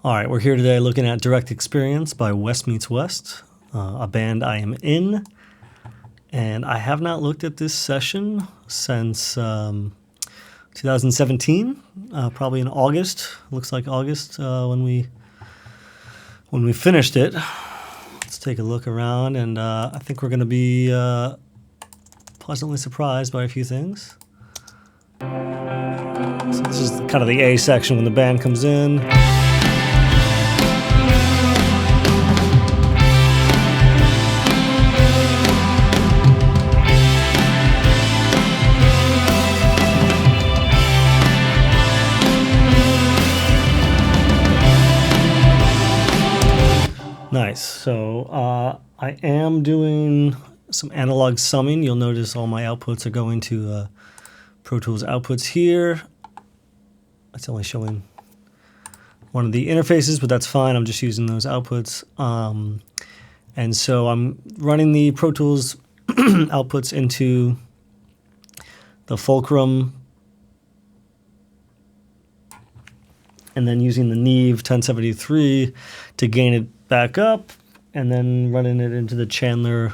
All right, we're here today looking at Direct Experience by Wess Meets West, a band I am in. And I have not looked at this session since 2017, probably in August. Looks like August when we finished it. Let's take a look around, and I think we're going to be pleasantly surprised by a few things. So this is kind of the A section when the band comes in. Nice. So I am doing some analog summing. You'll notice all my outputs are going to Pro Tools outputs here. It's only showing one of the interfaces, but that's fine. I'm just using those outputs. And so I'm running the Pro Tools outputs into the Fulcrum, and then using the Neve 1073 to gain it back up, and then running it into the Chandler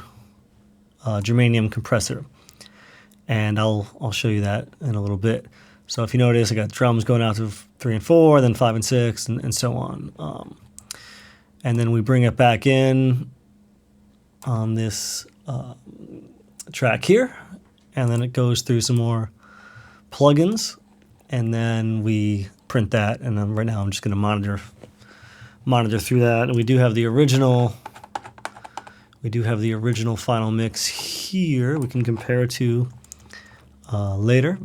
germanium compressor. And I'll show you that in a little bit. So if you notice, I got drums going out to 3 and 4, then 5 and 6, and so on. And then we bring it back in on this track here, and then it goes through some more plugins, and then we print that. And then right now I'm just going to monitor through that. And we do have the original final mix here we can compare it to later.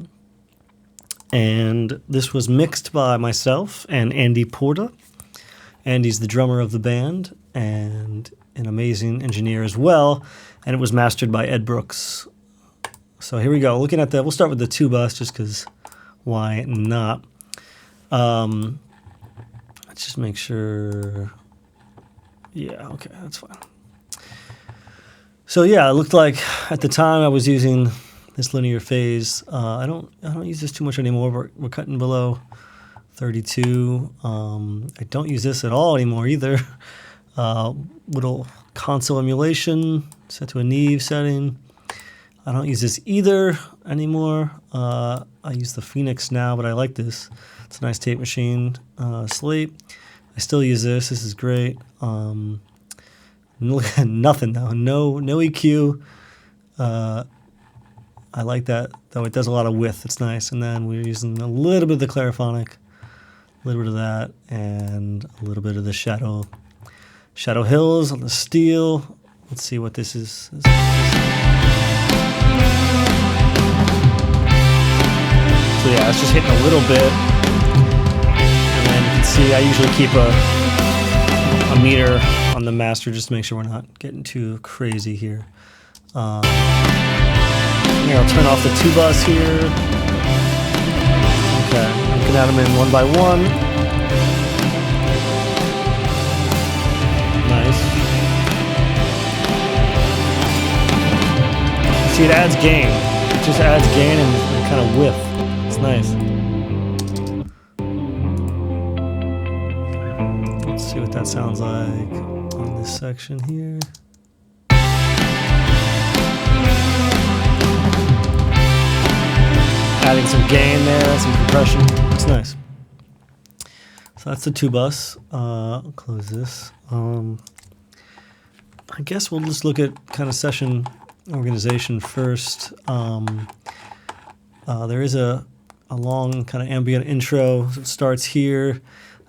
And this was mixed by myself and Andy Porta. Andy's the drummer of the band and an amazing engineer as well, and it was mastered by Ed Brooks. So here we go, looking at we'll start with the 2-bus just because why not. Let's just make sure. Yeah, okay, that's fine. So yeah, it looked like at the time I was using this linear phase. I don't use this too much anymore. We're cutting below 32. I don't use this at all anymore either. Little console emulation set to a Neve setting. I don't use this either anymore. I use the Phoenix now, but I like this. It's a nice tape machine slate. I still use this. This is great. Nothing though. No EQ. I like that, though it does a lot of width. It's nice. And then we're using a little bit of the Clariphonic, a little bit of that, and a little bit of the Shadow Hills on the steel. Let's see what this is. So yeah, it's just hitting a little bit. And then you can see I usually keep a meter on the master just to make sure we're not getting too crazy here. Here, I'll turn off the 2-bus here. Okay, I'm gonna add them in one by one. Nice. See, it adds gain. It just adds gain and kind of width. It's nice. Let's see what that sounds like on this section here. Adding some gain there, some compression. It's nice. So that's the 2-bus. I'll close this. I guess we'll just look at kind of session organization first. There is a long kind of ambient intro. So it starts here,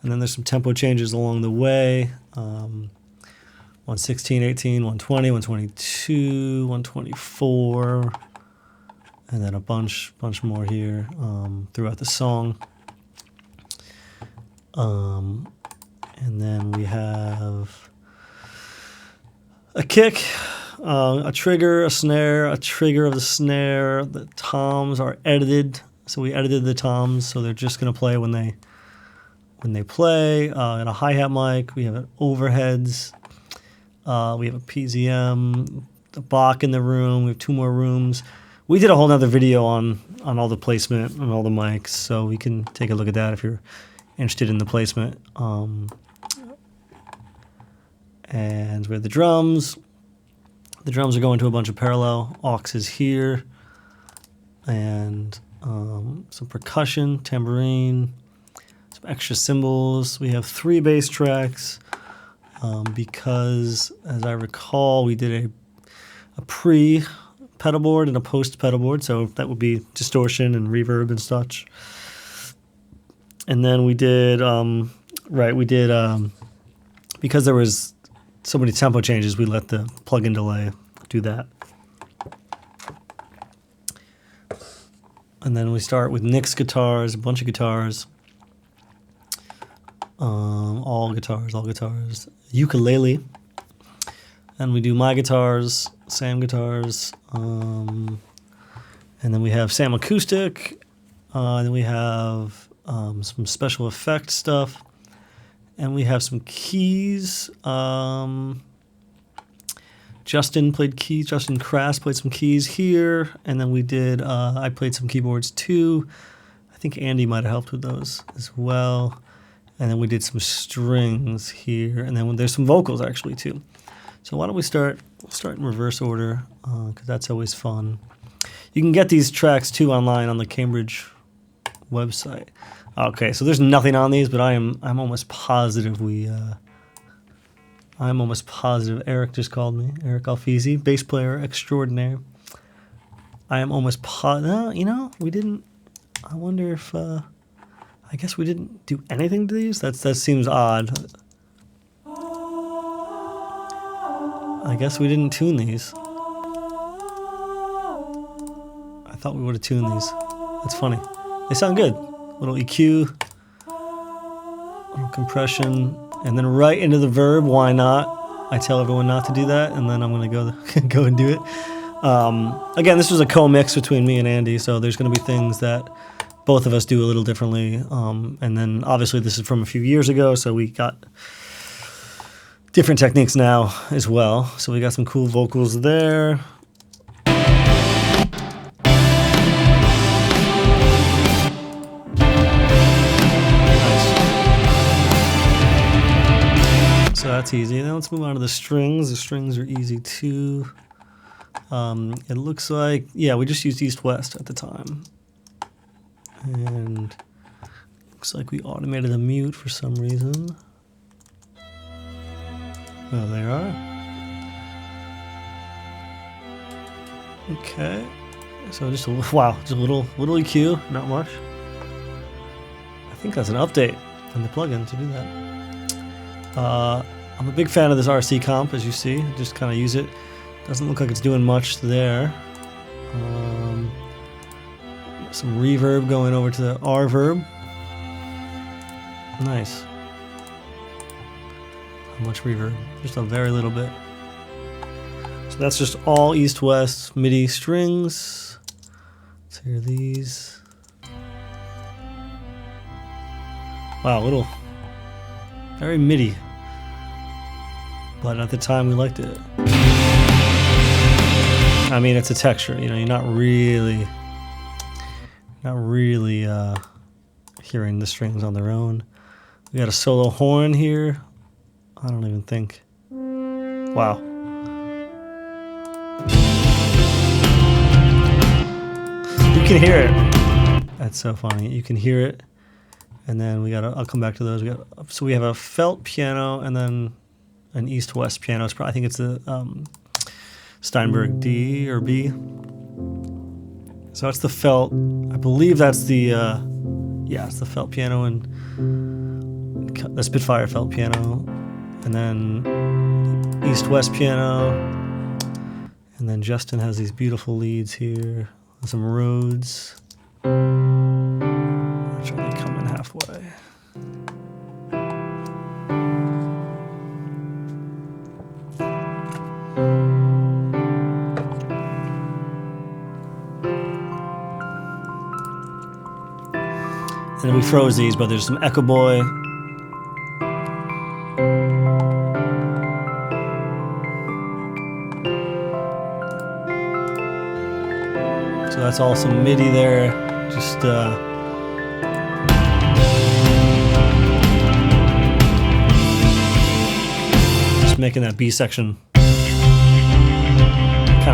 and then there's some tempo changes along the way. 116, 18, 120, 122, 124. And then a bunch more here throughout the song. And then we have a kick, a trigger, a snare, a trigger of the snare. The toms are edited, so we edited the toms, so they're just going to play when they play. And a hi-hat mic. We have an overheads. We have a PZM, the Bach in the room. We have 2 more rooms. We did a whole nother video on all the placement and all the mics, so we can take a look at that if you're interested in the placement. And we have the drums. The drums are going to a bunch of parallel. Aux is here. And some percussion, tambourine, some extra cymbals. We have 3 bass tracks because, as I recall, we did a pre-pedal board and a post-pedal board, so that would be distortion and reverb and such. And then we did, because there was so many tempo changes, we let the plug-in delay do that. And then we start with Nick's guitars, a bunch of guitars, all guitars, ukulele. And we do my guitars, Sam guitars, and then we have Sam acoustic, and then we have some special effect stuff, and we have some keys. Justin played keys. Justin Crass played some keys here, and then we did. I played some keyboards too. I think Andy might have helped with those as well. And then we did some strings here, and then there's some vocals actually too. So why don't we start? We'll start in reverse order because that's always fun. You can get these tracks too online on the Cambridge website. Okay, so there's nothing on these, but I'm almost positive I'm almost positive Eric just called me. Eric Alfizi, bass player extraordinaire. I am almost positive. No, we didn't. I wonder if. I guess we didn't do anything to these. That seems odd. I guess we didn't tune these. I thought we would have tuned these. That's funny. They sound good. Little EQ, little compression, and then right into the verb. Why not? I tell everyone not to do that, and then I'm going to go and do it. Again, this was a co-mix between me and Andy, so there's going to be things that both of us do a little differently. And then obviously this is from a few years ago, so we got different techniques now as well. So we got some cool vocals there. So that's easy. Now let's move on to the strings. The strings are easy too. It looks like, yeah, we just used East-West at the time. And looks like we automated a mute for some reason. Oh, they are. Okay. So just a little EQ, not much. I think that's an update in the plugin to do that. I'm a big fan of this RC comp, as you see. Just kind of use it. Doesn't look like it's doing much there. Some reverb going over to the R verb. Nice. How much reverb? Just a very little bit. So that's just all East-West MIDI strings. Let's hear these. Wow, little, very MIDI. But at the time we liked it. I mean, it's a texture, you know, you're not really hearing the strings on their own. We got a solo horn here. I don't even think. Wow. You can hear it. That's so funny. You can hear it. And then I'll come back to those. So we have a felt piano and then an East-West piano. I think it's the Steinberg D or B. So that's the felt. I believe that's the, it's the felt piano and the Spitfire felt piano. And then East-West piano. And then Justin has these beautiful leads here. Some Rhodes. Which are they coming halfway? And then we froze these, but there's some Echo Boy. So that's all some MIDI there. Just making that B section kind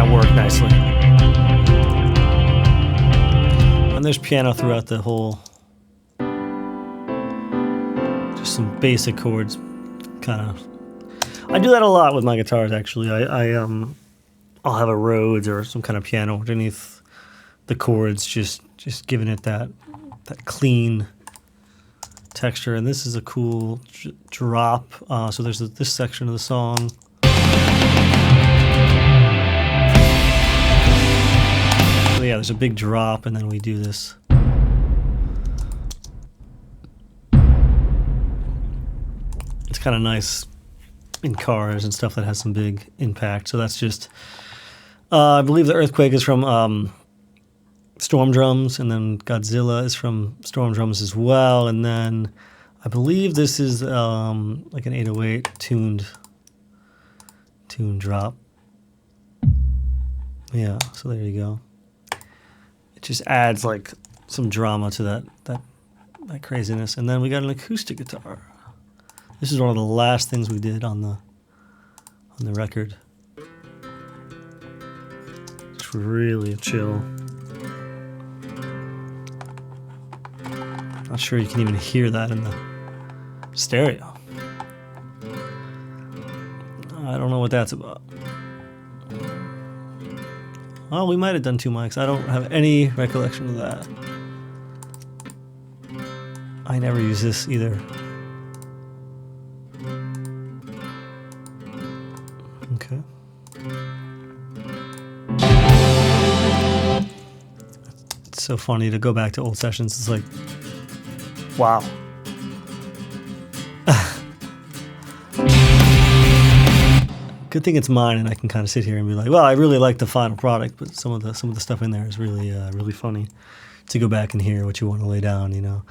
of work nicely. And there's piano throughout the whole, just some basic chords, kind of. I do that a lot with my guitars, actually. I'll have a Rhodes or some kind of piano underneath the chords, just giving it that clean texture. And this is a cool drop. So there's this section of the song. So yeah, there's a big drop, and then we do this. It's kind of nice in cars and stuff that has some big impact. So that's just, I believe the Earthquake is from Storm Drums, and then Godzilla is from Storm Drums as well. And then I believe this is like an 808 tuned drop. Yeah, so there you go. It just adds like some drama to that craziness. And then we got an acoustic guitar. This is one of the last things we did on the record. It's really chill. Not sure you can even hear that in the stereo. I don't know what that's about. Oh, we might have done 2 mics. I don't have any recollection of that. I never use this either. Okay. It's so funny to go back to old sessions. It's like, wow. Good thing it's mine, and I can kind of sit here and be like, well, I really like the final product, but some of the stuff in there is really really funny to go back and hear what you want to lay down, you know.